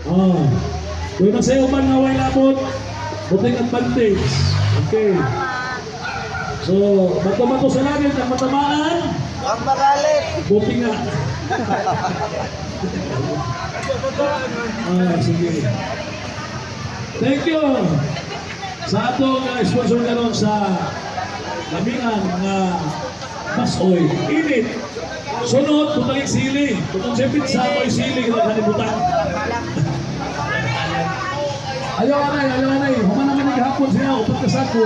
Oh. Kung nasa man nga way labot, buting advantage. Okay. So, bato-bato sa langit ang matamaan. Ang magalit. Buti nga. Sige. Thank you sa atong sponsor karon sa labingan nga Basoy. Init. Sunod, putang sili. Putang sipit sa ako'y sili kita kanibutan. Ayaw anay. Human naman naghapon siya. Upat ka sa ako.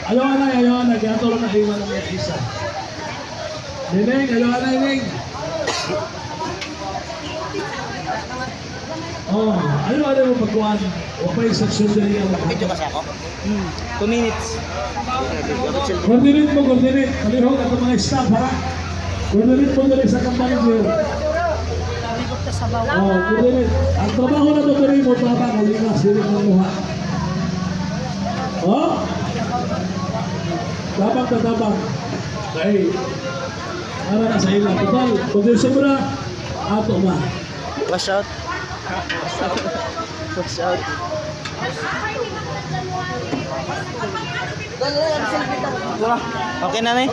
Ayaw anay. Kaya ito lang na iwan ng isa. Neneng, ayaw anay, Neng. Oh, ano mo pagkuhan? O pa yung section din yan. Video kasi ako? 2 minutes. Coordinate. Kalihog at mga staff, ha? Coordinate mo dali sa kampanya sir. Oh, coordinate. Ang trabaho na ito dali mo, tabang. Alimas, hindi mo namuha. Oh? Tabang. Okay. Para na sa ilang. Total, producer mo na. Ato ba? Wash out. Okay na, Nay?